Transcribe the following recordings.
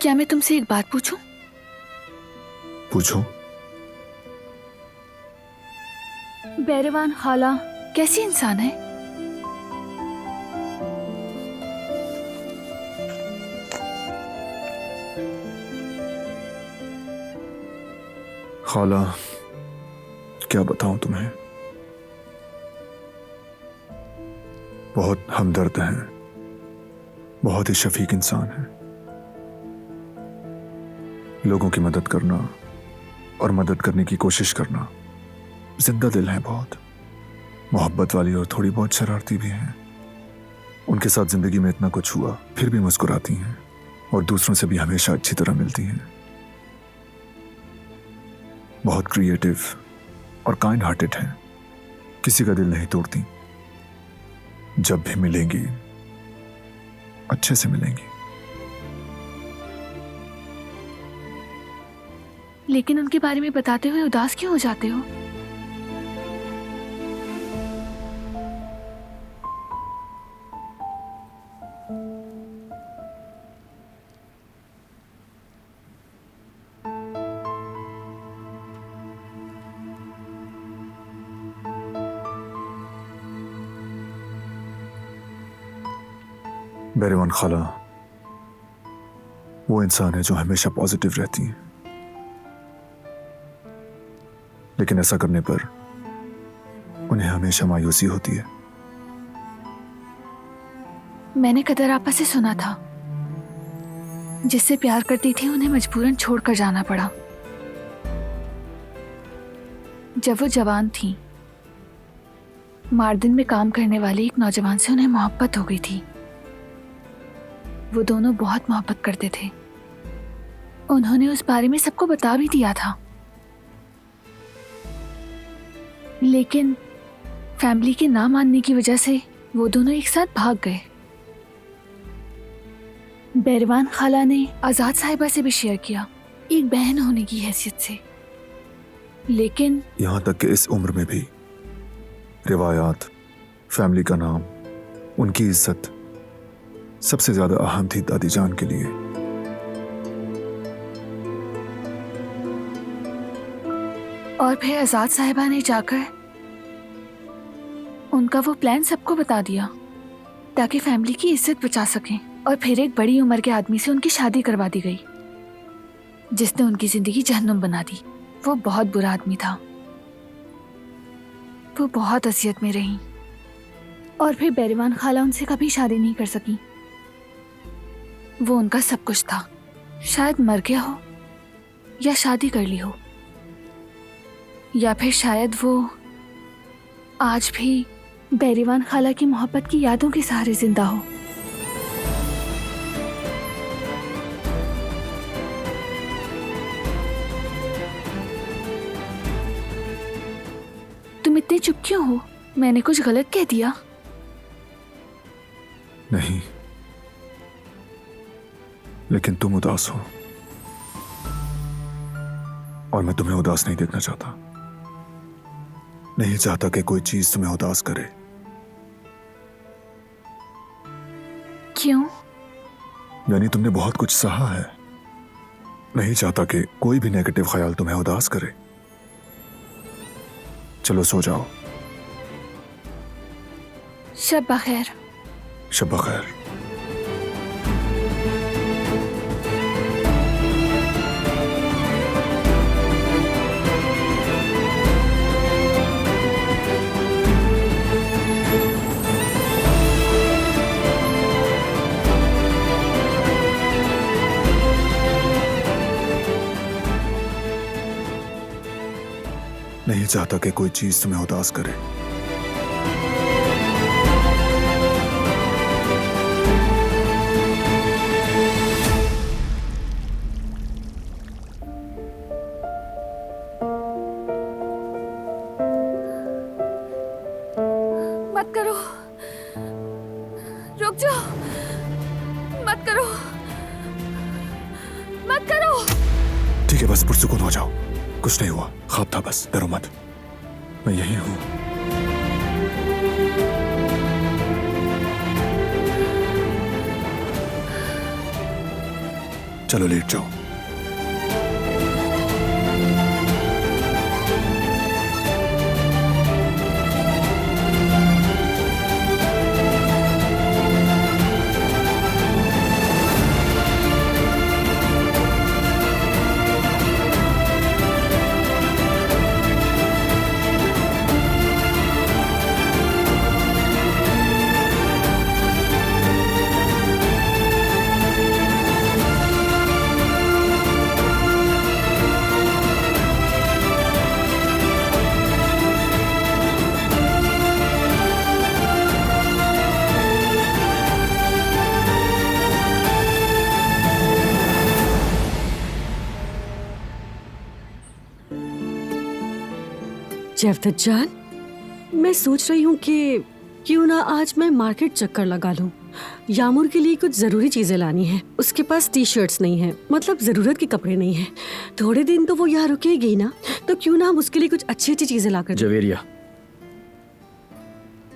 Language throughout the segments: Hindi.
क्या मैं तुमसे एक बात पूछूं? पूछो। बैरवान खाला कैसी इंसान है? खाला, क्या बताऊं तुम्हें, बहुत हमदर्द हैं, बहुत ही शफीक इंसान है। लोगों की मदद करना और मदद करने की कोशिश करना, जिंदा दिल है, बहुत मोहब्बत वाली और थोड़ी बहुत शरारती भी हैं। उनके साथ जिंदगी में इतना कुछ हुआ फिर भी मुस्कुराती हैं और दूसरों से भी हमेशा अच्छी तरह मिलती हैं। बहुत क्रिएटिव और काइंड हार्टेड हैं, किसी का दिल नहीं तोड़ती। जब भी मिलेंगी अच्छे से मिलेंगी। लेकिन उनके बारे में बताते हुए उदास क्यों हो जाते हो? बैरवान खाला वो इंसान है जो हमेशा पॉजिटिव रहती है, लेकिन ऐसा करने पर उन्हें हमेशा मायूसी होती है। मैंने कदर आपा से सुना था, जिससे प्यार करती थी उन्हें मजबूरन छोड़कर जाना पड़ा। जब वो जवान थी, मार्दिन में काम करने वाले एक नौजवान से उन्हें मोहब्बत हो गई थी। वो दोनों बहुत मोहब्बत करते थे। उन्होंने उस बारे में सबको बता भी दिया था, लेकिन फैमिली के ना मानने की वजह से वो दोनों एक साथ भाग गए। बैरवान खाला ने आजाद साहिबा से भी शेयर किया, एक बहन होने की हैसियत से। लेकिन यहां तक कि इस उम्र में भी रिवायात, फैमिली का नाम, उनकी इज्जत सबसे ज्यादा अहम थी दादी जान के लिए। और फिर आजाद साहिबा ने जाकर उनका वो प्लान सबको बता दिया ताकि फैमिली की इज्जत बचा सकें। और फिर एक बड़ी उम्र के आदमी से उनकी शादी करवा दी गई, जिसने उनकी जिंदगी जहन्नुम बना दी। वो बहुत बुरा आदमी था। वो बहुत असियत में रही और फिर बैरवान खाला उनसे कभी शादी नहीं कर सकी। वो उनका सब कुछ था। शायद मर गया हो या शादी कर ली हो, या फिर शायद वो आज भी बैरवान खाला की मोहब्बत की यादों के सहारे जिंदा हो। तुम इतने चुप क्यों हो? मैंने कुछ गलत कह दिया? नहीं, लेकिन तुम उदास हो और मैं तुम्हें उदास नहीं देखना चाहता। नहीं चाहता कि कोई चीज तुम्हें उदास करे। क्यों? यानी तुमने बहुत कुछ सहा है। नहीं चाहता कि कोई भी नेगेटिव ख्याल तुम्हें उदास करे। चलो सो जाओ। शब बखैर। शब बखैर। नहीं चाहता कि कोई चीज तुम्हें उदास करे। मत करो, रुक जाओ, मत करो, मत करो। ठीक है, बस पुरसुकून हो जाओ। कुछ नहीं हुआ, ख्वाब था बस, डरो मत, मैं यही हूं। चलो लेट जाओ। जफदत जान, मैं सोच रही हूँ कि क्यों ना आज मैं मार्केट चक्कर लगा लूँ। यामुर के लिए कुछ जरूरी चीजें लानी है। उसके पास टी शर्ट्स नहीं है, मतलब जरूरत के कपड़े नहीं है। थोड़े दिन तो वो यहाँ रुकेगी ना, तो क्यों ना हम उसके लिए कुछ अच्छी अच्छी चीजें ला कर दें। जवेरिया,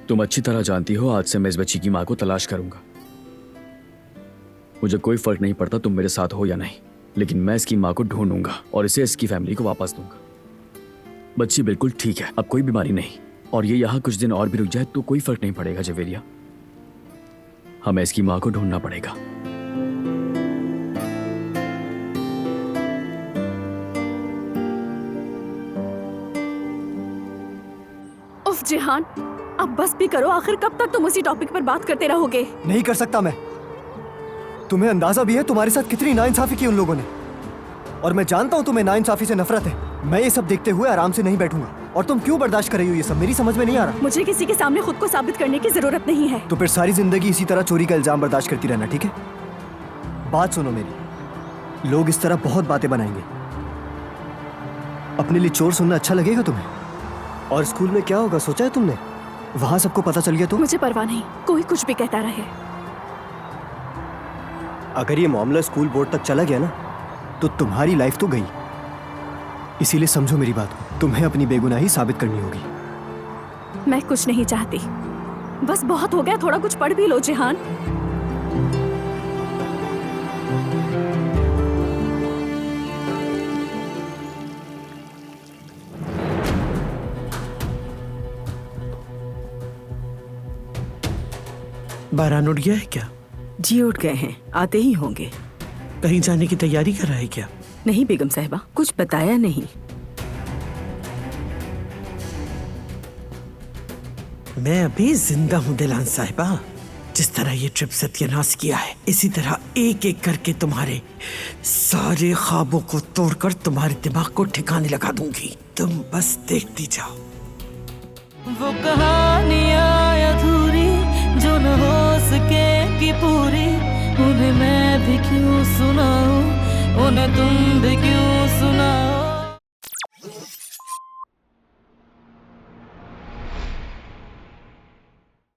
तुम अच्छी तरह जानती हो आज से मैं इस बच्ची की माँ को तलाश करूंगा। मुझे कोई फर्क नहीं पड़ता तुम मेरे साथ हो या नहीं, लेकिन मैं इसकी माँ को ढूंढूंगा और इसे इसकी फैमिली को वापस दूंगा। बच्ची बिल्कुल ठीक है, अब कोई बीमारी नहीं, और ये यहाँ कुछ दिन और भी रुक जाए तो कोई फर्क नहीं पड़ेगा। जवेरिया, हमें इसकी माँ को ढूंढना पड़ेगा। उफ जिहान, अब बस भी करो। आखिर कब तक तुम उसी टॉपिक पर बात करते रहोगे? नहीं कर सकता मैं। तुम्हें अंदाजा भी है तुम्हारे साथ कितनी नाइंसाफी की उन लोगों ने, और मैं जानता हूँ तुम्हें नाइंसाफी से नफरत है। मैं ये सब देखते हुए आराम से नहीं बैठूंगा, और तुम क्यों बर्दाश्त कर रही हो ये सब, मेरी समझ में नहीं आ रहा। मुझे किसी के सामने खुद को साबित करने की जरूरत नहीं है। तो फिर सारी जिंदगी इसी तरह चोरी का इल्जाम बर्दाश्त करती रहना, ठीक है? बात सुनो मेरी, लोग इस तरह बहुत बातें बनाएंगे। अपने लिए चोर सुनना अच्छा लगेगा तुम्हें? और स्कूल में क्या होगा सोचा है तुमने? वहां सबको पता चल गया तो? मुझे परवाह नहीं, कोई कुछ भी कहता रहे। अगर ये मामला स्कूल बोर्ड तक चला गया ना, तो तुम्हारी लाइफ तो गई। इसीलिए समझो मेरी बात को, तुम्हें अपनी बेगुनाही साबित करनी होगी। मैं कुछ नहीं चाहती, बस बहुत हो गया। थोड़ा कुछ पढ़ भी लो जिहान। बारान उठ गया है क्या? जी उठ गए हैं, आते ही होंगे। कहीं जाने की तैयारी कर रहा है क्या? नहीं बेगम साहिबा, कुछ बताया नहीं। मैं अभी जिंदा हूँ दिलान साहिबा। जिस तरह ये ट्रिप सत्यानाश किया है, इसी तरह एक एक करके तुम्हारे सारे ख्वाबों को तोड़कर तुम्हारे दिमाग को ठिकाने लगा दूंगी। तुम बस देखती जाओ। वो कहानियाँ अधूरी जो न हो सकेगी पूरी, उन्हें मैं भी क्यों सुनाऊं, उन्हें तुम भी क्यों सुनाओ।